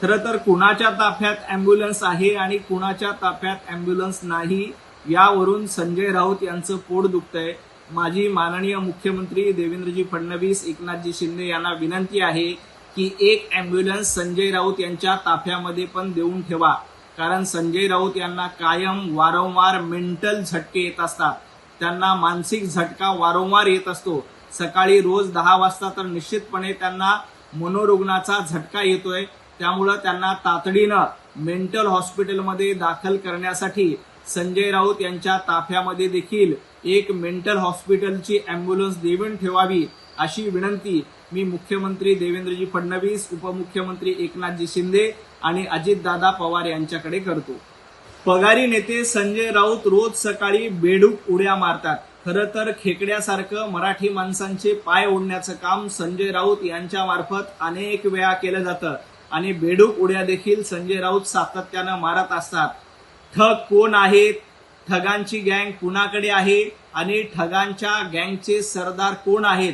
खरं तर कुणाच्या ताफ्यात ॲम्ब्युलन्स आहे आणि कुणाच्या ताफ्यात ॲम्ब्युलन्स नाही यावरून संजय राऊत यांचं पोट दुखतंय। माझी माननीय मुख्यमंत्री देवेंद्रजी फडणवीस, एकनाथजी शिंदे यांना विनंती आहे की एक ॲम्ब्युलन्स संजय राऊत यांच्या ताफ्यामध्ये पण देऊन ठेवा, कारण संजय राऊत यांना कायम वारंवार मेंटल झटके येत असतात। त्यांना मानसिक झटका वारंवार येत असतो। सकाळी रोज 10 वाजता तर निश्चितपणे त्यांना मनोरुग्णाचा झटका येतोय। त्यामुळे त्यांना तातडीनं मेंटल हॉस्पिटलमध्ये दाखल करण्यासाठी संजय राऊत यांच्या ताफ्यामध्ये देखील एक मेंटल हॉस्पिटलची ॲम्ब्युलन्स देऊन ठेवावी अशी विनंती मी मुख्यमंत्री देवेंद्रजी फडणवीस, उपमुख्यमंत्री एकनाथजी शिंदे आणि अजितदादा पवार यांच्याकडे करतो। पगारी नेते संजय राऊत रोज सकाळी बेडूक उड्या मारतात। खरं तर खेकड्यासारखं मराठी माणसांचे पाय ओढण्याचं काम संजय राऊत यांच्या मार्फत अनेक वेळा केलं जातं आणि बेडूक उड्या देखील संजय राऊत सातत्यानं मारत असतात। ठग कोण आहेत, ठगांची गँग कुणाकडे आहे आणि ठगांच्या गँगचे सरदार कोण आहेत,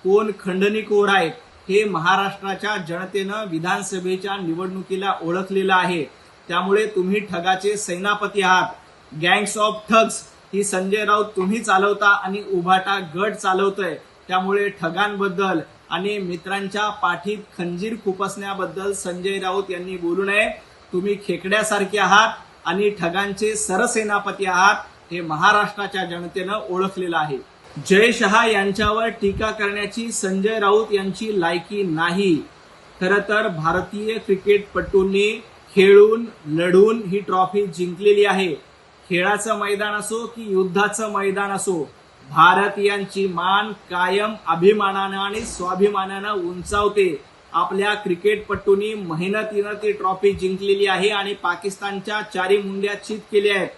कोण खंडणीखोर आहेत, हे महाराष्ट्राच्या जनतेनं विधानसभेच्या निवडणुकीला ओळखलेलं आहे। त्यामुळे तुम्ही ठगाचे सेनापती आहात। गँग्स ऑफ ठग्स ही संजय राऊत तुम्ही चालवता आणि उभाटा गट चालवतोय। त्यामुळे ठगांबद्दल आणि मित्रांच्या पाठीत खंजीर खुपसण्याबद्दल संजय राऊत यांनी बोलू नये। तुम्ही खेकड्यासारखे आहात आणि ठगांचे सरसेनापती आहात, हे महाराष्ट्राच्या जनतेनं ओळखलेलं आहे। जय शहा यांच्यावर टीका करण्याची संजय राऊत यांची लायकी नाही। खरं तर भारतीय क्रिकेटपटूंनी खेळून लढून ही ट्रॉफी जिंकलेली आहे। खेळाचं मैदान असो की युद्धाचं मैदान असो, भारतीयांची मान कायम अभिमानानं आणि स्वाभिमानानं उंचावते। आपल्या क्रिकेटपटूंनी मेहनतीनं ती ट्रॉफी जिंकलेली आहे आणि पाकिस्तानच्या चारी मुंड्या चित केल्या आहेत।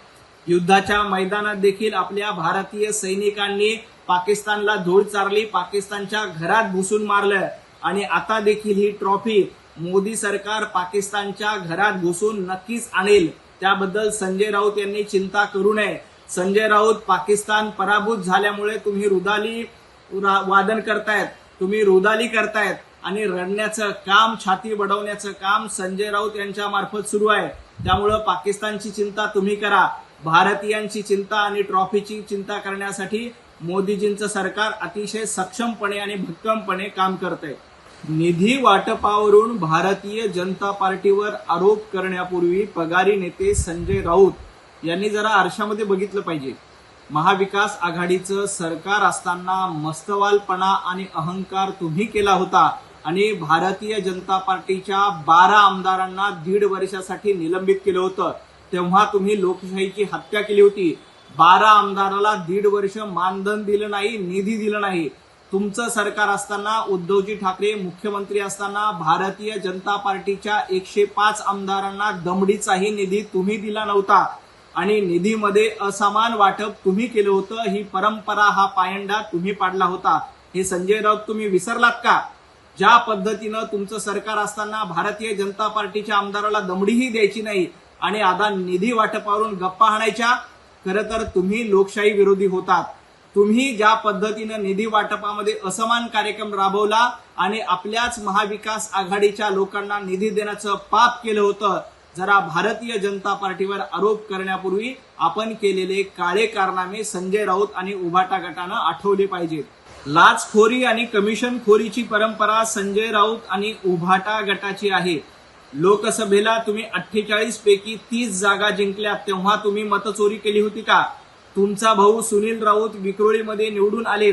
युद्धाच्या मैदानात देखील आपल्या भारतीय सैनिकांनी पाकिस्तानला धूळ चारली, पाकिस्तानच्या घरात घुसून मारलं आणि आता देखील ही ट्रॉफी मोदी सरकार पाकिस्तानच्या घरात घुसून नक्कीच आणेल। त्याबद्दल संजय राऊत यांनी चिंता करू नये। संजय राऊत, पाकिस्तान पराभूत झाल्यामुळे तुम्ही रुदाली वादन करतायत, तुम्ही रुदाली करतायत आणि रडण्याचं काम, छाती बडवण्याचं काम संजय राऊत यांच्या मार्फत सुरू आहे। त्यामुळे पाकिस्तानची चिंता तुम्ही करा, भारतीयांची चिंता आणि ट्रॉफीची चिंता करण्यासाठी मोदीजींचं सरकार अतिशय सक्षमपणे आणि भक्कमपणे काम करतंय। निधी वाटपावरून भारतीय जनता पार्टीवर आरोप करण्यापूर्वी पगारी नेते संजय राऊत यांनी जरा आरशामध्ये बघितलं पाहिजे। महाविकास आघाडीचं सरकार असताना मस्तवालपणा आणि अहंकार तुम्ही केला होता आणि भारतीय जनता पार्टीच्या 12 आमदारांना 1.5 वर्षासाठी निलंबित केलं होतं। तेव्हा तुम्ही लोकशाहीची हत्या केली होती। 12 आमदाराला 1.5 वर्ष मानधन दिलं नाही, निधी दिलं नाही। तुमचं सरकार असताना, उद्धवजी ठाकरे मुख्यमंत्री असताना भारतीय जनता पार्टीच्या 105 आमदारांना दमडीचाही निधी तुम्ही दिला नव्हता आणि निधीमध्ये असमान वाटप तुम्ही केलं होतं। ही परंपरा, हा पायंडा तुम्ही पाडला होता। हे संजय राऊत तुम्ही विसरलात का? ज्या पद्धतीनं तुमचं सरकार असताना भारतीय जनता पार्टीच्या आमदाराला दमडीही द्यायची नाही आणि आता निधी वाटपावरून गप्पा हाणायच्या, खरं तर तुम्ही लोकशाही विरोधी होतात। तुम्ही ज्या पद्धतीनं निधी वाटपामध्ये असमान कार्यक्रम राबवला आणि आपल्याच महाविकास आघाडीच्या लोकांना निधी देण्याचं पाप केलं होतं, जरा भारतीय जनता पार्टीवर आरोप करण्यापूर्वी आपण केलेले काळे कारनामे संजय राऊत आणि उभाटा गटानं आठवले पाहिजेत। लाचखोरी आणि कमिशनखोरीची परंपरा संजय राऊत आणि उभाटा गटाची आहे। लोकसभेला तुम्ही 48 पैकी 30 जागा जिंकल्या, तेव्हा तुम्ही मतचोरी केली होती का? तुमचा भाऊ सुनील राऊत विक्रोळीमध्ये निवडून आले,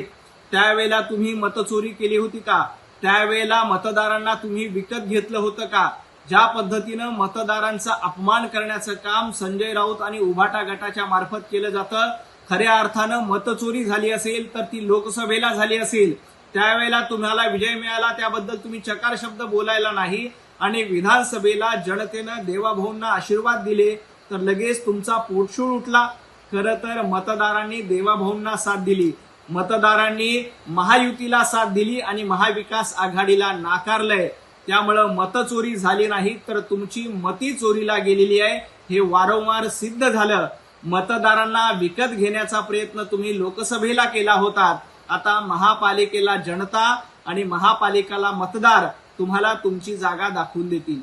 त्यावेळेला तुम्ही मतचोरी केली होती का? त्यावेळेला मतदारांना तुम्ही विकत घेतलं होतं का? ज्या पद्धतीनं मतदारांचा अपमान करण्याचं काम संजय राऊत आणि उभाटा गटाच्या मार्फत केलं जातं, खऱ्या अर्थानं मतचोरी झाली असेल तर ती लोकसभेला झाली असेल। त्यावेळेला तुम्हाला विजय मिळाला, त्याबद्दल तुम्ही चकार शब्द बोलायला नाही आणि विधानसभेला जनतेनं देवाभाऊंना आशीर्वाद दिले तर लगेच तुमचा पोटशूळ उठला। खरं तर मतदारांनी देवाभाऊंना साथ दिली, मतदारांनी महायुतीला साथ दिली आणि महाविकास आघाडीला नाकारलंय। त्यामुळं मतचोरी झाली नाही तर तुमची मती चोरीला गेलेली आहे, हे वारंवार सिद्ध झालं। मतदारांना विकत घेण्याचा प्रयत्न तुम्ही लोकसभेला केला होता, आता महापालिकेला जनता आणि महापालिकेला मतदार तुम्हाला तुमची जागा दाखवून देतील.